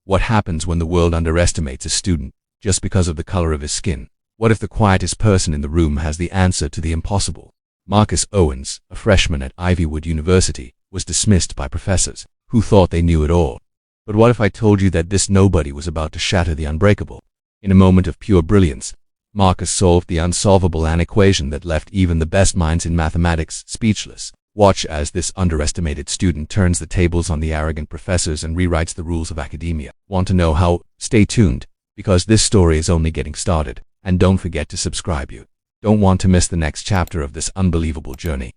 What happens when the world underestimates a student just because of the color of his skin? What if the quietest person in the room has the answer to the impossible? Marcus Owens, a freshman at Ivywood University, was dismissed by professors who thought they knew it all. But what if I told you that this nobody was about to shatter the unbreakable? In a moment of pure brilliance, Marcus solved the unsolvable, an equation that left even the best minds in mathematics speechless. Watch as this underestimated student turns the tables on the arrogant professors and rewrites the rules of academia. Want to know how? Stay tuned, because this story is only getting started. And don't forget to subscribe. You don't want to miss the next chapter of this unbelievable journey.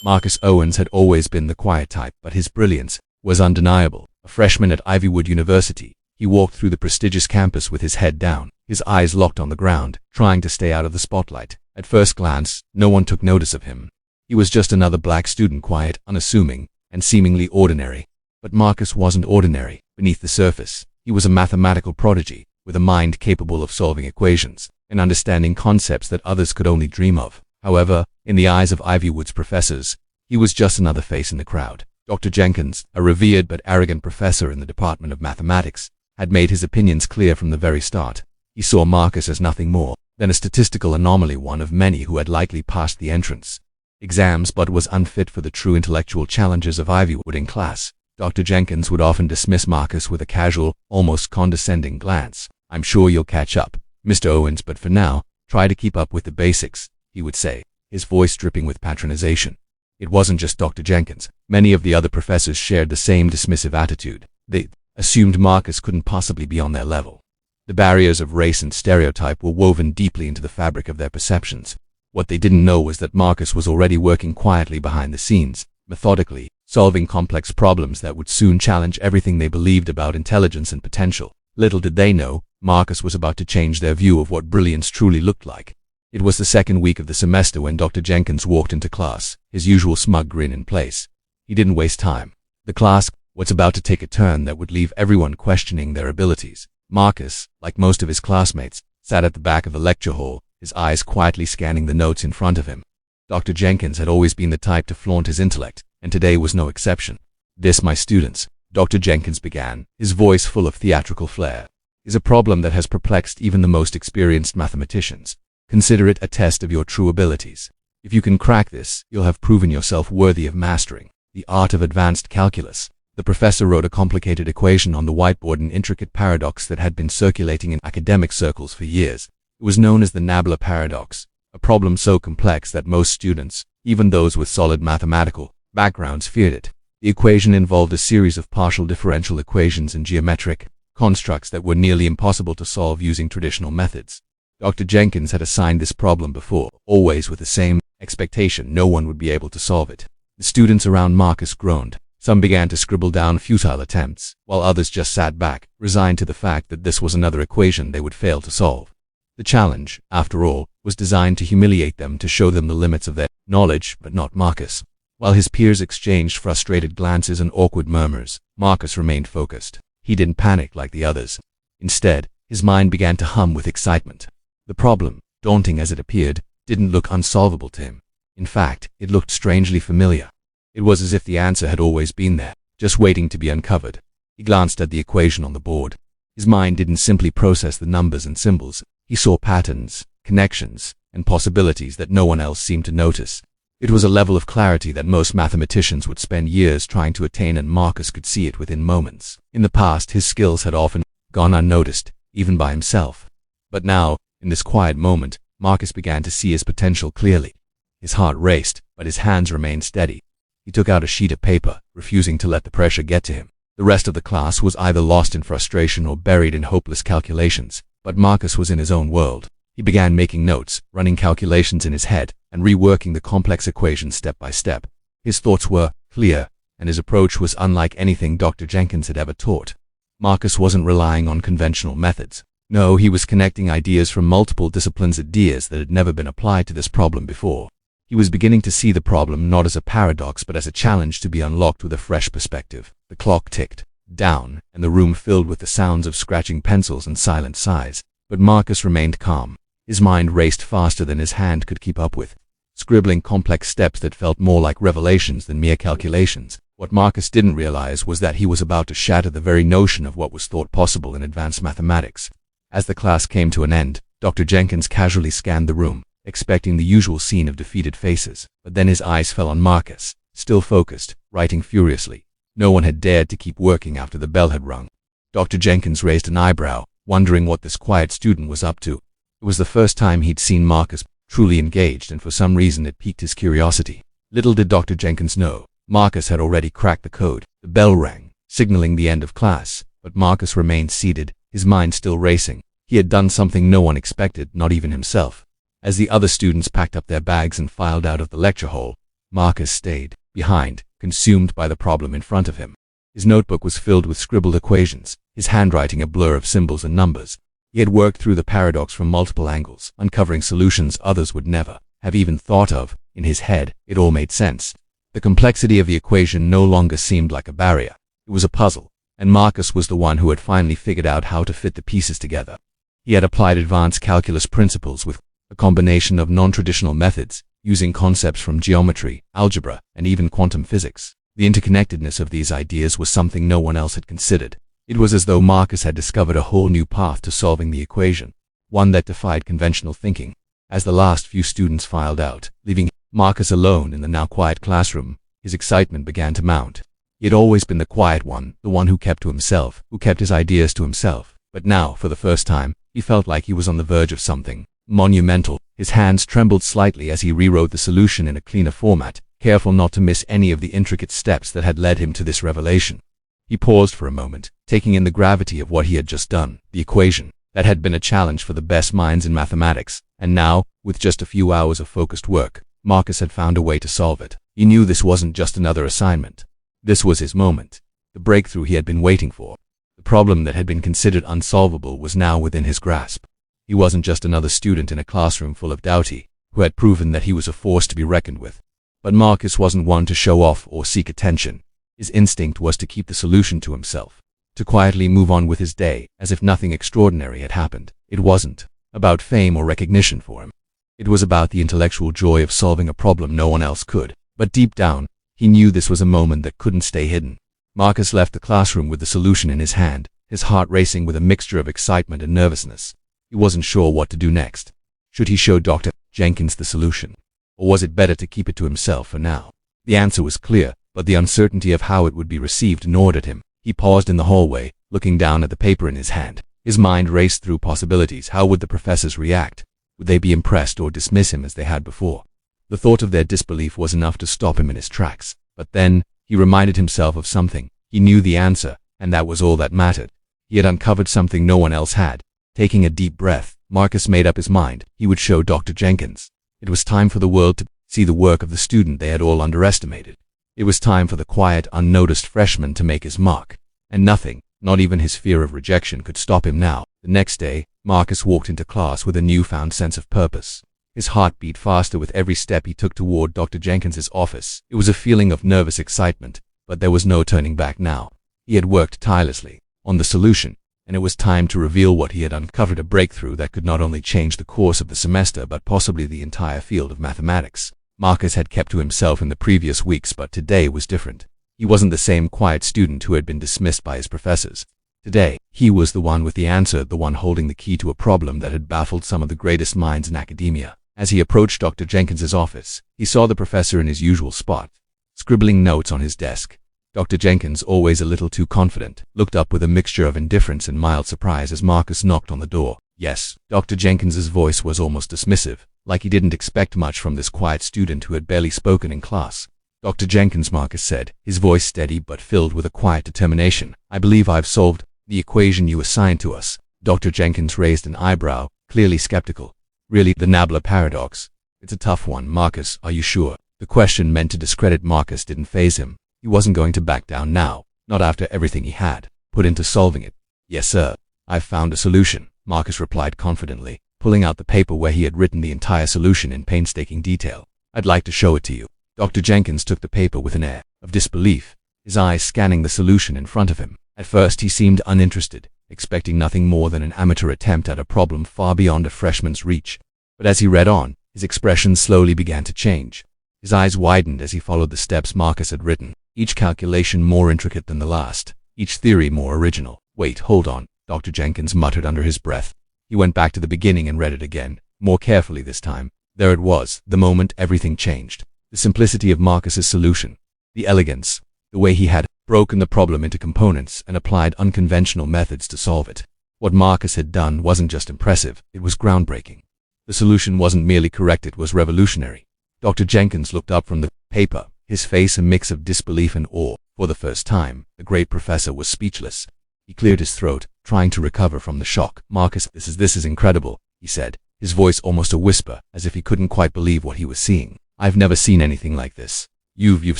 Marcus Owens had always been the quiet type, but his brilliance was undeniable. A freshman at Ivywood University, he walked through the prestigious campus with his head down, his eyes locked on the ground, trying to stay out of the spotlight. At first glance, no one took notice of him. He was just another black student, quiet, unassuming, and seemingly ordinary. But Marcus wasn't ordinary. Beneath the surface, he was a mathematical prodigy, with a mind capable of solving equations and understanding concepts that others could only dream of. However, in the eyes of Ivywood's professors, he was just another face in the crowd. Dr. Jenkins, a revered but arrogant professor in the Department of Mathematics, had made his opinions clear from the very start. He saw Marcus as nothing more than a statistical anomaly, one of many who had likely passed the entrance exams but was unfit for the true intellectual challenges of Ivywood in class. Dr. Jenkins would often dismiss Marcus with a casual, almost condescending glance. "I'm sure you'll catch up, Mr. Owens, but for now, try to keep up with the basics," he would say, his voice dripping with patronization. It wasn't just Dr. Jenkins. Many of the other professors shared the same dismissive attitude. They assumed Marcus couldn't possibly be on their level. The barriers of race and stereotype were woven deeply into the fabric of their perceptions. What they didn't know was that Marcus was already working quietly behind the scenes, methodically, solving complex problems that would soon challenge everything they believed about intelligence and potential. Little did they know, Marcus was about to change their view of what brilliance truly looked like. It was the second week of the semester when Dr. Jenkins walked into class, his usual smug grin in place. He didn't waste time. The class was about to take a turn that would leave everyone questioning their abilities. Marcus, like most of his classmates, sat at the back of the lecture hall, his eyes quietly scanning the notes in front of him. Dr. Jenkins had always been the type to flaunt his intellect, and today was no exception. "This, my students," Dr. Jenkins began, his voice full of theatrical flair, "is a problem that has perplexed even the most experienced mathematicians. Consider it a test of your true abilities. If you can crack this, you'll have proven yourself worthy of mastering the art of advanced calculus." The professor wrote a complicated equation on the whiteboard, an intricate paradox that had been circulating in academic circles for years. It was known as the Nabla Paradox, a problem so complex that most students, even those with solid mathematical backgrounds, feared it. The equation involved a series of partial differential equations and geometric constructs that were nearly impossible to solve using traditional methods. Dr. Jenkins had assigned this problem before, always with the same expectation: no one would be able to solve it. The students around Marcus groaned. Some began to scribble down futile attempts, while others just sat back, resigned to the fact that this was another equation they would fail to solve. The challenge, after all, was designed to humiliate them, to show them the limits of their knowledge, but not Marcus. While his peers exchanged frustrated glances and awkward murmurs, Marcus remained focused. He didn't panic like the others. Instead, his mind began to hum with excitement. The problem, daunting as it appeared, didn't look unsolvable to him. In fact, it looked strangely familiar. It was as if the answer had always been there, just waiting to be uncovered. He glanced at the equation on the board. His mind didn't simply process the numbers and symbols. He saw patterns, connections, and possibilities that no one else seemed to notice. It was a level of clarity that most mathematicians would spend years trying to attain, and Marcus could see it within moments. In the past, his skills had often gone unnoticed, even by himself. But now, in this quiet moment, Marcus began to see his potential clearly. His heart raced, but his hands remained steady. He took out a sheet of paper, refusing to let the pressure get to him. The rest of the class was either lost in frustration or buried in hopeless calculations, but Marcus was in his own world. He began making notes, running calculations in his head, and reworking the complex equations step by step. His thoughts were clear, and his approach was unlike anything Dr. Jenkins had ever taught. Marcus wasn't relying on conventional methods. No, he was connecting ideas from multiple disciplines, ideas that had never been applied to this problem before. He was beginning to see the problem not as a paradox but as a challenge to be unlocked with a fresh perspective. The clock ticked down, and the room filled with the sounds of scratching pencils and silent sighs. But Marcus remained calm. His mind raced faster than his hand could keep up with, scribbling complex steps that felt more like revelations than mere calculations. What Marcus didn't realize was that he was about to shatter the very notion of what was thought possible in advanced mathematics. As the class came to an end, Dr. Jenkins casually scanned the room, expecting the usual scene of defeated faces, but then his eyes fell on Marcus, still focused, writing furiously. No one had dared to keep working after the bell had rung. Dr. Jenkins raised an eyebrow, wondering what this quiet student was up to. It was the first time he'd seen Marcus truly engaged, and for some reason it piqued his curiosity. Little did Dr. Jenkins know, Marcus had already cracked the code. The bell rang, signaling the end of class, but Marcus remained seated, his mind still racing. He had done something no one expected, not even himself. As the other students packed up their bags and filed out of the lecture hall, Marcus stayed behind, consumed by the problem in front of him. His notebook was filled with scribbled equations, his handwriting a blur of symbols and numbers. He had worked through the paradox from multiple angles, uncovering solutions others would never have even thought of. In his head, it all made sense. The complexity of the equation no longer seemed like a barrier. It was a puzzle, and Marcus was the one who had finally figured out how to fit the pieces together. He had applied advanced calculus principles with a combination of non-traditional methods, using concepts from geometry, algebra, and even quantum physics. The interconnectedness of these ideas was something no one else had considered. It was as though Marcus had discovered a whole new path to solving the equation, one that defied conventional thinking. As the last few students filed out, leaving Marcus alone in the now quiet classroom, his excitement began to mount. He had always been the quiet one, the one who kept to himself, who kept his ideas to himself. But now, for the first time, he felt like he was on the verge of something monumental. His hands trembled slightly as he rewrote the solution in a cleaner format, careful not to miss any of the intricate steps that had led him to this revelation. He paused for a moment, taking in the gravity of what he had just done. The equation that had been a challenge for the best minds in mathematics, and now, with just a few hours of focused work, Marcus had found a way to solve it. He knew this wasn't just another assignment. This was his moment, the breakthrough he had been waiting for. The problem that had been considered unsolvable was now within his grasp. He wasn't just another student in a classroom full of doubters, who had proven that he was a force to be reckoned with. But Marcus wasn't one to show off or seek attention. His instinct was to keep the solution to himself, to quietly move on with his day, as if nothing extraordinary had happened. It wasn't about fame or recognition for him. It was about the intellectual joy of solving a problem no one else could. But deep down, he knew this was a moment that couldn't stay hidden. Marcus left the classroom with the solution in his hand, his heart racing with a mixture of excitement and nervousness. He wasn't sure what to do next. Should he show Dr. Jenkins the solution? Or was it better to keep it to himself for now? The answer was clear, but the uncertainty of how it would be received gnawed at him. He paused in the hallway, looking down at the paper in his hand. His mind raced through possibilities. How would the professors react? Would they be impressed or dismiss him as they had before? The thought of their disbelief was enough to stop him in his tracks. But then, he reminded himself of something. He knew the answer, and that was all that mattered. He had uncovered something no one else had. Taking a deep breath, Marcus made up his mind. He would show Dr. Jenkins. It was time for the world to see the work of the student they had all underestimated. It was time for the quiet, unnoticed freshman to make his mark. And nothing, not even his fear of rejection, could stop him now. The next day, Marcus walked into class with a newfound sense of purpose. His heart beat faster with every step he took toward Dr. Jenkins's office. It was a feeling of nervous excitement, but there was no turning back now. He had worked tirelessly on the solution, and it was time to reveal what he had uncovered, a breakthrough that could not only change the course of the semester but possibly the entire field of mathematics. Marcus had kept to himself in the previous weeks, but today was different. He wasn't the same quiet student who had been dismissed by his professors. Today, he was the one with the answer, the one holding the key to a problem that had baffled some of the greatest minds in academia. As he approached Dr. Jenkins's office, he saw the professor in his usual spot, scribbling notes on his desk. Dr. Jenkins, always a little too confident, looked up with a mixture of indifference and mild surprise as Marcus knocked on the door. Yes, Dr. Jenkins's voice was almost dismissive, like he didn't expect much from this quiet student who had barely spoken in class. Dr. Jenkins, Marcus said, his voice steady but filled with a quiet determination. I believe I've solved the equation you assigned to us. Dr. Jenkins raised an eyebrow, clearly skeptical. Really, the Nabla Paradox? It's a tough one, Marcus, are you sure? The question, meant to discredit Marcus, didn't faze him. He wasn't going to back down now, not after everything he had put into solving it. Yes, sir. I've found a solution, Marcus replied confidently, pulling out the paper where he had written the entire solution in painstaking detail. I'd like to show it to you. Dr. Jenkins took the paper with an air of disbelief, his eyes scanning the solution in front of him. At first he seemed uninterested, expecting nothing more than an amateur attempt at a problem far beyond a freshman's reach. But as he read on, his expression slowly began to change. His eyes widened as he followed the steps Marcus had written. each calculation more intricate than the last, each theory more original. "Wait, hold on," Dr. Jenkins muttered under his breath. He went back to the beginning and read it again, more carefully this time. There it was, the moment everything changed. The simplicity of Marcus's solution, the elegance, the way he had broken the problem into components and applied unconventional methods to solve it. What Marcus had done wasn't just impressive, it was groundbreaking. The solution wasn't merely correct, it was revolutionary. Dr. Jenkins looked up from the paper, his face a mix of disbelief and awe. For the first time, the great professor was speechless. He cleared his throat, trying to recover from the shock. "Marcus, this is incredible," he said, his voice almost a whisper, as if he couldn't quite believe what he was seeing. "I've never seen anything like this. You've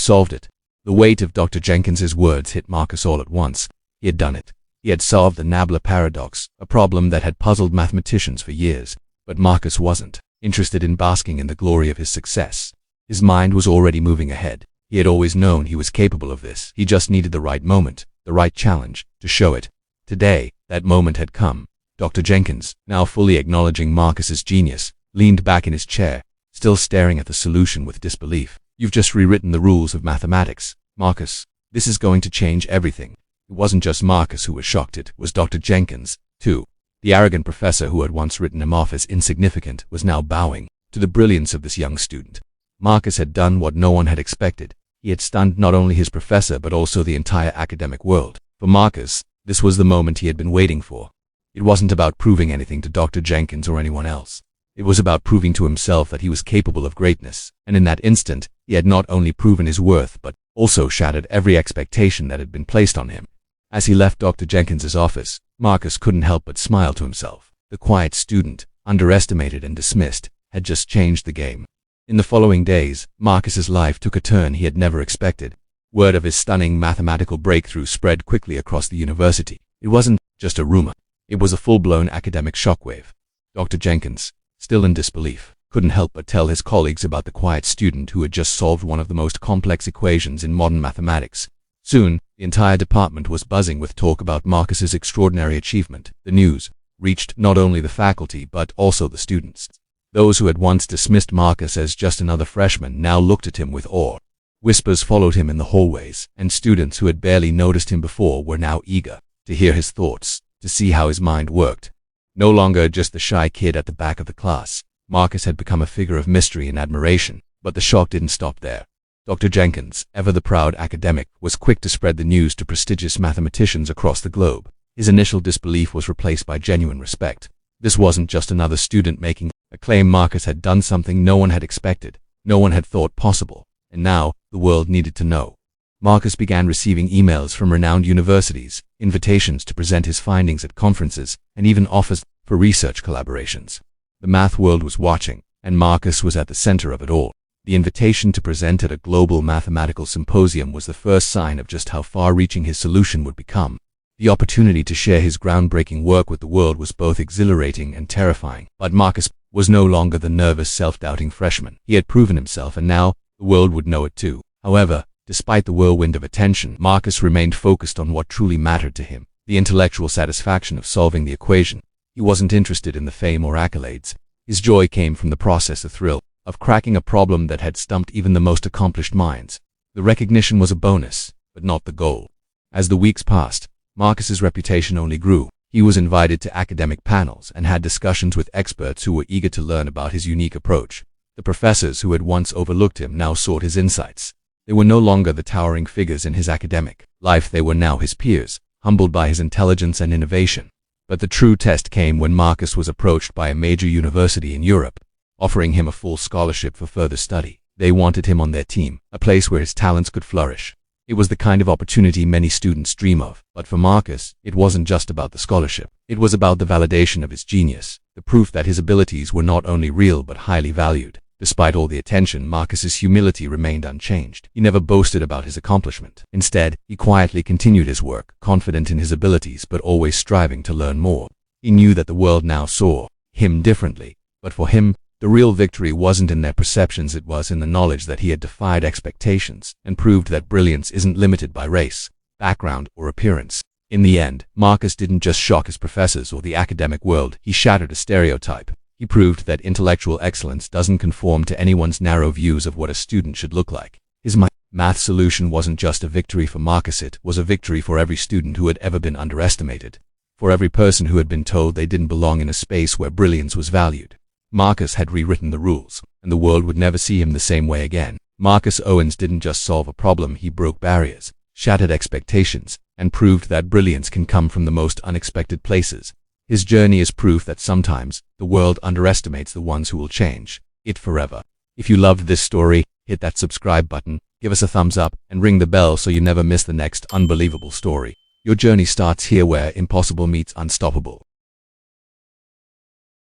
solved it." The weight of Dr. Jenkins's words hit Marcus all at once. He had done it. He had solved the Nabla Paradox, a problem that had puzzled mathematicians for years. But Marcus wasn't interested in basking in the glory of his success. His mind was already moving ahead. He had always known he was capable of this. He just needed the right moment, the right challenge, to show it. Today, that moment had come. Dr. Jenkins, now fully acknowledging Marcus's genius, leaned back in his chair, still staring at the solution with disbelief. "You've just rewritten the rules of mathematics, Marcus. This is going to change everything." It wasn't just Marcus who was shocked, it was Dr. Jenkins, too. The arrogant professor who had once written him off as insignificant was now bowing to the brilliance of this young student. Marcus had done what no one had expected. He had stunned not only his professor but also the entire academic world. For Marcus, this was the moment he had been waiting for. It wasn't about proving anything to Dr. Jenkins or anyone else. It was about proving to himself that he was capable of greatness, and in that instant, he had not only proven his worth but also shattered every expectation that had been placed on him. As he left Dr. Jenkins's office, Marcus couldn't help but smile to himself. The quiet student, underestimated and dismissed, had just changed the game. In the following days, Marcus's life took a turn he had never expected. Word of his stunning mathematical breakthrough spread quickly across the university. It wasn't just a rumor. It was a full-blown academic shockwave. Dr. Jenkins, still in disbelief, couldn't help but tell his colleagues about the quiet student who had just solved one of the most complex equations in modern mathematics. Soon, the entire department was buzzing with talk about Marcus's extraordinary achievement. The news reached not only the faculty but also the students. Those who had once dismissed Marcus as just another freshman now looked at him with awe. Whispers followed him in the hallways, and students who had barely noticed him before were now eager to hear his thoughts, to see how his mind worked. No longer just the shy kid at the back of the class, Marcus had become a figure of mystery and admiration. But the shock didn't stop there. Dr. Jenkins, ever the proud academic, was quick to spread the news to prestigious mathematicians across the globe. His initial disbelief was replaced by genuine respect. This wasn't just another student making a claim. Marcus had done something no one had expected, no one had thought possible, and now the world needed to know. Marcus began receiving emails from renowned universities, invitations to present his findings at conferences, and even offers for research collaborations. The math world was watching, and Marcus was at the center of it all. The invitation to present at a global mathematical symposium was the first sign of just how far-reaching his solution would become. The opportunity to share his groundbreaking work with the world was both exhilarating and terrifying. But Marcus was no longer the nervous, self-doubting freshman. He had proven himself, and now the world would know it too. However, despite the whirlwind of attention, Marcus remained focused on what truly mattered to him, the intellectual satisfaction of solving the equation. He wasn't interested in the fame or accolades. His joy came from the process, the thrill of cracking a problem that had stumped even the most accomplished minds. The recognition was a bonus, but not the goal. As the weeks passed, Marcus's reputation only grew. He was invited to academic panels and had discussions with experts who were eager to learn about his unique approach. The professors who had once overlooked him now sought his insights. They were no longer the towering figures in his academic life, they were now his peers, humbled by his intelligence and innovation. But the true test came when Marcus was approached by a major university in Europe, offering him a full scholarship for further study. They wanted him on their team, a place where his talents could flourish. It was the kind of opportunity many students dream of. But for Marcus, it wasn't just about the scholarship. It was about the validation of his genius, the proof that his abilities were not only real but highly valued. Despite all the attention, Marcus's humility remained unchanged. He never boasted about his accomplishment. Instead, he quietly continued his work, confident in his abilities but always striving to learn more. He knew that the world now saw him differently, but for him, the real victory wasn't in their perceptions, it was in the knowledge that he had defied expectations and proved that brilliance isn't limited by race, background, or appearance. In the end, Marcus didn't just shock his professors or the academic world, he shattered a stereotype. He proved that intellectual excellence doesn't conform to anyone's narrow views of what a student should look like. His Math solution wasn't just a victory for Marcus, it was a victory for every student who had ever been underestimated. For every person who had been told they didn't belong in a space where brilliance was valued. Marcus had rewritten the rules, and the world would never see him the same way again. Marcus Owens didn't just solve a problem, he broke barriers, shattered expectations, and proved that brilliance can come from the most unexpected places. His journey is proof that sometimes the world underestimates the ones who will change it forever. If you loved this story, hit that subscribe button, give us a thumbs up, and ring the bell so you never miss the next unbelievable story. Your journey starts here, where impossible meets unstoppable.